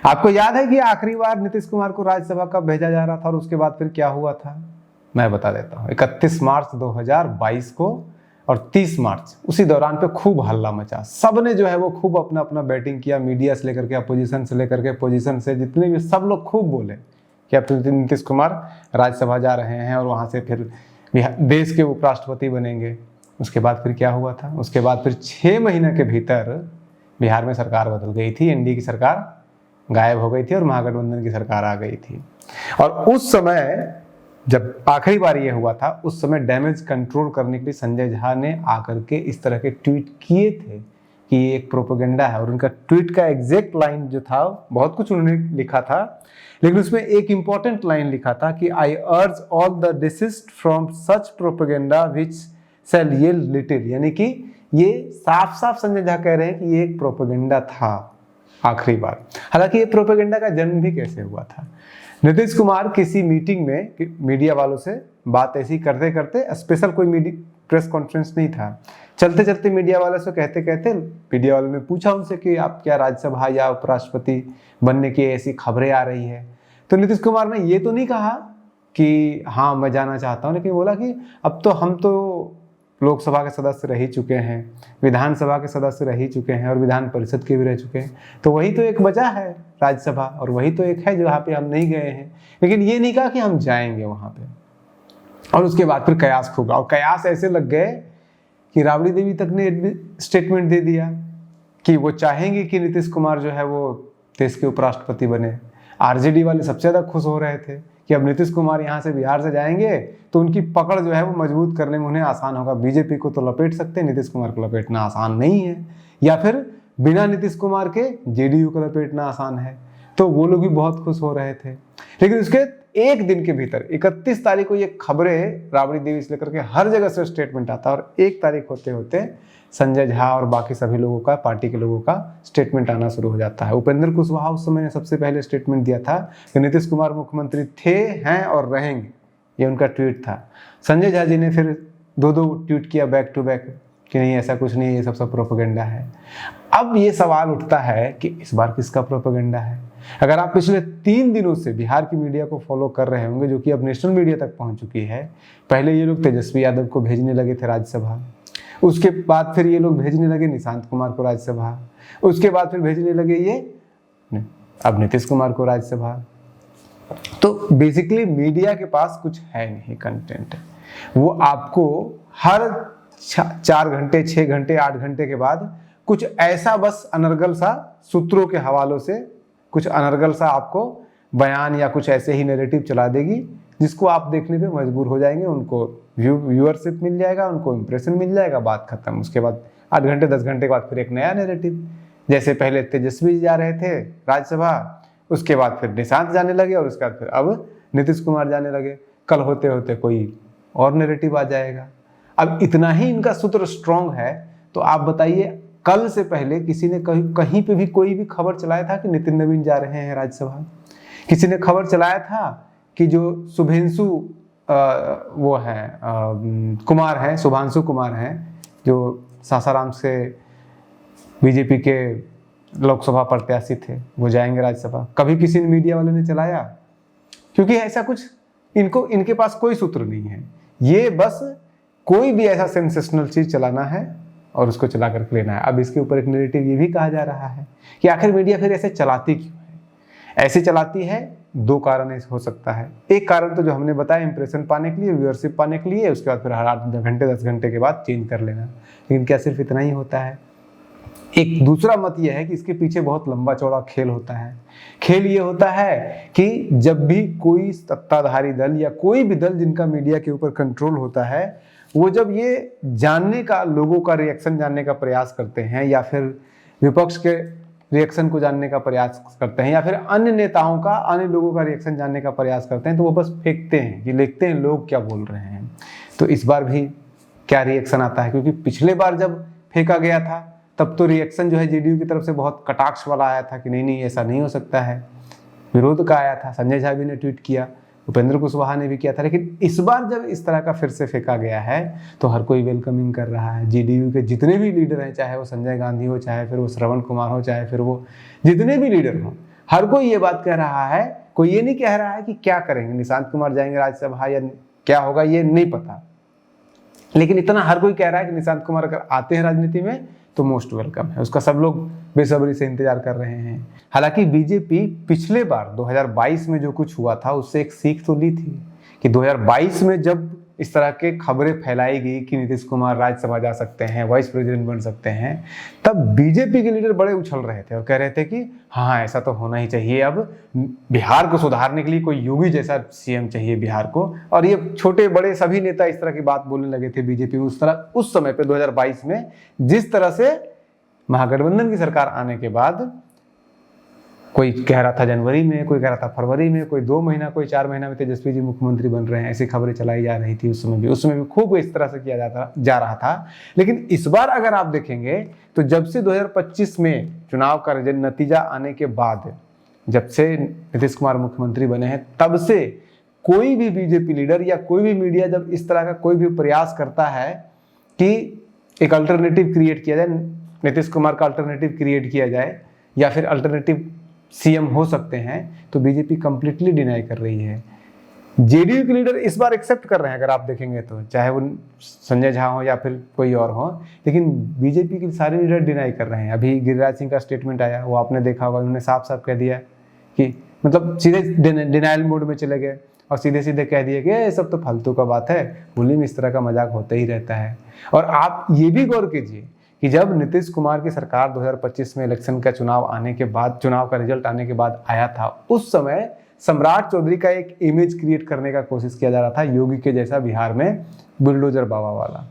आपको याद है कि आखिरी बार नीतीश कुमार को राज्यसभा कब भेजा जा रहा था और उसके बाद फिर क्या हुआ था? मैं बता देता हूँ। 31 मार्च 2022 को और 30 मार्च, उसी दौरान पे खूब हल्ला मचा। सबने जो है वो खूब अपना अपना बैटिंग किया, मीडिया से लेकर के अपोजिशन से लेकर के पोजीशन से, जितने भी सब लोग खूब बोले कि अब तो नीतीश कुमार राज्यसभा जा रहे हैं और वहाँ से फिर देश के उपराष्ट्रपति बनेंगे। उसके बाद फिर क्या हुआ था? उसके बाद फिर 6 महीने के भीतर बिहार में सरकार बदल गई थी, एनडीए की सरकार गायब हो गई थी और महागठबंधन की सरकार आ गई थी। और उस समय जब आखिरी बार ये हुआ था, उस समय डैमेज कंट्रोल करने के लिए संजय झा ने आकर के इस तरह के ट्वीट किए थे कि ये एक प्रोपेगेंडा है। और उनका ट्वीट का एग्जैक्ट लाइन जो था, बहुत कुछ उन्होंने लिखा था, लेकिन उसमें एक इंपॉर्टेंट लाइन लिखा था कि I urge all the desist from such propaganda which shall yield little. यानी कि ये साफ साफ संजय झा कह रहे हैं कि ये एक प्रोपेगेंडा था आखिरी बार। हालांकि ये प्रोपेगेंडा का जन्म भी कैसे हुआ था? नीतीश कुमार किसी मीटिंग में मीडिया वालों से बात ऐसी करते करते, स्पेशल कोई प्रेस कॉन्फ्रेंस नहीं था, चलते चलते मीडिया वालों से कहते कहते मीडिया वालों ने पूछा उनसे कि आप क्या राज्यसभा या उपराष्ट्रपति बनने की ऐसी खबरें आ रही है? तो नीतीश कुमार ने ये तो नहीं कहा कि हाँ मैं जाना चाहता हूँ, लेकिन बोला कि अब तो हम तो लोकसभा के सदस्य रह ही चुके हैं, विधानसभा के सदस्य रह ही चुके हैं और विधान परिषद के भी रह चुके हैं, तो वही तो एक बचा है राज्यसभा, और वही तो एक है जहाँ पे हम नहीं गए हैं। लेकिन ये नहीं कहा कि हम जाएंगे वहाँ पे। और उसके बाद फिर कयास खूब, और कयास ऐसे लग गए कि राबड़ी देवी तक ने स्टेटमेंट दे दिया कि वो चाहेंगे कि नीतीश कुमार जो है वो देश के उपराष्ट्रपति बने। आरजेडी वाले सबसे ज़्यादा खुश हो रहे थे कि अब नीतीश कुमार यहाँ से बिहार से जाएंगे तो उनकी पकड़ जो है वो मजबूत करने में उन्हें आसान होगा। बीजेपी को तो लपेट सकते हैं, नीतीश कुमार को लपेटना आसान नहीं है, या फिर बिना नीतीश कुमार के जेडीयू को लपेटना आसान है। तो वो लोग भी बहुत खुश हो रहे थे। लेकिन उसके एक दिन के भीतर 31 तारीख को ये खबरें राबड़ी देवी से लेकर के हर जगह से स्टेटमेंट आता, और 1 तारीख होते होते संजय झा और बाकी सभी लोगों का, पार्टी के लोगों का स्टेटमेंट आना शुरू हो जाता है। उपेंद्र कुशवाहा उस समय ने सबसे पहले स्टेटमेंट दिया था कि नीतीश कुमार मुख्यमंत्री थे, हैं और रहेंगे, ये उनका ट्वीट था। संजय झा जी ने फिर 2-2 ट्वीट किया बैक टू बैक कि नहीं ऐसा कुछ नहीं, ये सब प्रोपेगेंडा है। अब ये सवाल उठता है कि इस बार किसका प्रोपेगेंडा है? अगर आप पिछले 3 दिनों से बिहार की मीडिया को फॉलो कर रहे होंगे, जो कि अब नेशनल मीडिया तक पहुंच चुकी है, पहले ये लोग तेजस्वी यादव को भेजने लगे थे राज्यसभा, उसके बाद फिर ये लोग भेजने लगे निशांत कुमार को राज्यसभा, उसके बाद फिर भेजने लगे ये अब नीतीश कुमार को राज्यसभा। तो बेसिकली मीडिया के पास कुछ है नहीं कंटेंट, वो आपको हर 4 घंटे, 6 घंटे, 8 घंटे के बाद कुछ ऐसा बस अनर्गल सा सूत्रों के हवालों से कुछ अनर्गल सा आपको बयान या कुछ ऐसे ही नैरेटिव चला देगी जिसको आप देखने पे मजबूर हो जाएंगे। उनको व्यूअरशिप मिल जाएगा, उनको इंप्रेशन मिल जाएगा, बात खत्म। उसके बाद 8 घंटे 10 घंटे के बाद फिर एक नया नैरेटिव, जैसे पहले तेजस्वी जा रहे थे राज्यसभा, उसके बाद फिर निशांत जाने लगे और उसके बाद फिर अब नीतीश कुमार जाने लगे, कल होते होते कोई और नैरेटिव आ जाएगा। अब इतना ही इनका सूत्र स्ट्रॉन्ग है, तो आप बताइए कल से पहले किसी ने कहीं पे भी कोई भी खबर चलाया था कि नितिन नवीन जा रहे हैं राज्यसभा? किसी ने खबर चलाया था कि जो शुभेंशु वो है कुमार है, शुभांशु कुमार हैं, जो सासाराम से बीजेपी के लोकसभा प्रत्याशी थे, वो जाएंगे राज्यसभा? कभी किसी मीडिया वाले ने चलाया? क्योंकि ऐसा कुछ इनके पास कोई सूत्र नहीं है। ये बस कोई भी ऐसा सेंसेशनल चीज चलाना है और उसको चला करके लेना है। अब इसके ऊपर एक नैरेटिव ये भी कहा जा रहा है कि आखिर मीडिया फिर ऐसे चलाती क्यों है? ऐसे चलाती है 2 कारण हो सकता है। एक कारण तो जो हमने बताया, इंप्रेशन पाने के लिए, व्यूअरशिप पाने के लिए, उसके बाद फिर हर 8 घंटे 10 घंटे के बाद चेंज कर लेना। लेकिन क्या सिर्फ इतना ही होता है? एक दूसरा मत यह है कि इसके पीछे बहुत लंबा चौड़ा खेल होता है। खेल ये होता है कि जब भी कोई सत्ताधारी दल या कोई भी दल जिनका मीडिया के ऊपर कंट्रोल होता है, वो जब ये जानने का, लोगों का रिएक्शन जानने का प्रयास करते हैं, या फिर विपक्ष के रिएक्शन को जानने का प्रयास करते हैं, या फिर अन्य नेताओं का, अन्य लोगों का रिएक्शन जानने का प्रयास करते हैं, तो वो बस फेंकते हैं कि देखते हैं लोग क्या बोल रहे हैं। तो इस बार भी क्या रिएक्शन आता है? क्योंकि पिछले बार जब फेंका गया था तब तो रिएक्शन जो है जेडीयू की तरफ से बहुत कटाक्ष वाला आया था कि नहीं नहीं ऐसा नहीं हो सकता है, विरोध का आया था। संजय झा भी ने ट्वीट किया, उपेंद्र कुशवाहा ने भी किया था। लेकिन इस बार जब इस तरह का फिर से फेंका गया है तो हर कोई वेलकमिंग कर रहा है। जेडीयू के जितने भी लीडर हैं, चाहे वो संजय गांधी हो, चाहे फिर वो श्रवण कुमार हो, चाहे फिर वो जितने भी लीडर हो, हर कोई ये बात कह रहा है। कोई ये नहीं कह रहा है कि क्या करेंगे, निशांत कुमार जाएंगे राज्यसभा या क्या होगा ये नहीं पता, लेकिन इतना हर कोई कह रहा है कि निशांत कुमार अगर आते हैं राजनीति में तो मोस्ट वेलकम है। उसका सब लोग बेसब्री से इंतजार कर रहे हैं। हालांकि बीजेपी पिछले बार 2022 में जो कुछ हुआ था उससे एक सीख तो ली थी कि 2022 में जब इस तरह के खबरें फैलाई गई कि नीतीश कुमार राज्यसभा जा सकते हैं, वाइस प्रेसिडेंट बन सकते हैं, तब बीजेपी के लीडर बड़े उछल रहे थे और कह रहे थे कि हाँ ऐसा तो होना ही चाहिए, अब बिहार को सुधारने के लिए कोई योगी जैसा सीएम चाहिए बिहार को। और ये छोटे बड़े सभी नेता इस तरह की बात बोलने लगे थे बीजेपी उस समय पे 2022 में। जिस तरह से महागठबंधन की सरकार आने के बाद कोई कह रहा था जनवरी में, कोई कह रहा था फरवरी में, कोई 2 महीना, कोई 4 महीना में तेजस्वी जी मुख्यमंत्री बन रहे हैं, ऐसी खबरें चलाई जा रही थी उस समय भी खूब इस तरह से किया जा रहा था। लेकिन इस बार अगर आप देखेंगे तो जब से 2025 में चुनाव का नतीजा आने के बाद, जब से नीतीश कुमार मुख्यमंत्री बने हैं, तब से कोई भी बीजेपी लीडर या कोई भी मीडिया जब इस तरह का कोई भी प्रयास करता है कि एक अल्टरनेटिव क्रिएट किया जाए, नीतीश कुमार का अल्टरनेटिव क्रिएट किया जाए या फिर अल्टरनेटिव सीएम हो सकते हैं, तो बीजेपी कंप्लीटली डिनाई कर रही है। जेडीयू के लीडर इस बार एक्सेप्ट कर रहे हैं अगर आप देखेंगे तो, चाहे वो संजय झा हो या फिर कोई और हो, लेकिन बीजेपी के सारे लीडर डिनाई कर रहे हैं। अभी गिरिराज सिंह का स्टेटमेंट आया, वो आपने देखा होगा, उन्होंने साफ साफ कह दिया कि मतलब सीधे डिनाइल मोड में चले गए और सीधे सीधे कह दिए कि ये सब तो फालतू का बात है, होली में इस तरह का मजाक होता ही रहता है। और आप ये भी गौर कीजिए कि जब नीतीश कुमार की सरकार 2025 में इलेक्शन का चुनाव आने के बाद, चुनाव का रिजल्ट आने के बाद आया था, उस समय सम्राट चौधरी का एक इमेज क्रिएट करने का कोशिश किया जा रहा था, योगी के जैसा बिहार में बुलडोजर बाबा वाला।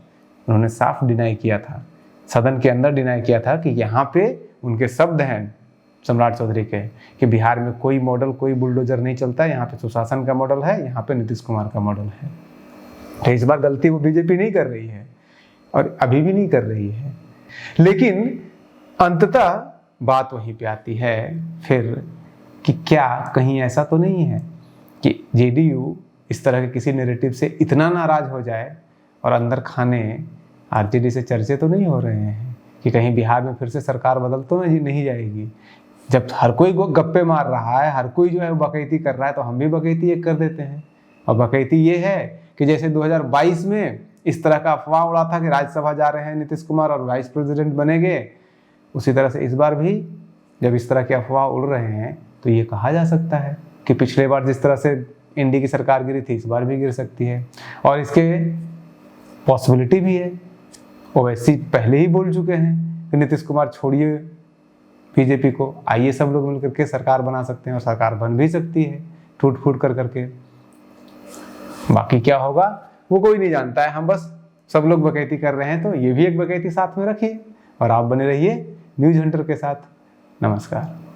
उन्होंने साफ डिनाई किया था, सदन के अंदर डिनाई किया था कि यहाँ पे उनके शब्द हैं सम्राट चौधरी के कि बिहार में कोई मॉडल, कोई बुलडोजर नहीं चलता है, यहाँ पे सुशासन का मॉडल है, यहाँ पे नीतीश कुमार का मॉडल है। तो इस बार गलती वो बीजेपी नहीं कर रही है और अभी भी नहीं कर रही है। लेकिन अंततः बात वहीं पे आती है फिर कि क्या कहीं ऐसा तो नहीं है कि जेडीयू इस तरह के किसी नैरेटिव से इतना नाराज हो जाए और अंदर खाने आरजेडी से चर्चे तो नहीं हो रहे हैं कि कहीं बिहार में फिर से सरकार बदल तो नहीं जाएगी। जब हर कोई गप्पे मार रहा है, हर कोई जो है बकैती कर रहा है, तो हम भी बकैती एक कर देते हैं। और बकैती ये है कि जैसे 2022 में इस तरह का अफवाह उड़ा था कि राज्यसभा जा रहे हैं नीतीश कुमार और वाइस प्रेसिडेंट बनेंगे, उसी तरह से इस बार भी जब इस तरह की अफवाह उड़ रहे हैं तो ये कहा जा सकता है कि पिछले बार जिस तरह से एनडीए की सरकार गिरी थी, इस बार भी गिर सकती है। और इसके पॉसिबिलिटी भी है, ओवैसी पहले ही बोल चुके हैं कि नीतीश कुमार छोड़िए बीजेपी को, आइए सब लोग मिलकर के सरकार बना सकते हैं, और सरकार बन भी सकती है टूट फूट कर करके। बाकी क्या होगा वो कोई नहीं जानता है, हम बस सब लोग बकैती कर रहे हैं, तो ये भी एक बकैती साथ में रखिए और आप बने रहिए न्यूज़ हंटर के साथ। नमस्कार।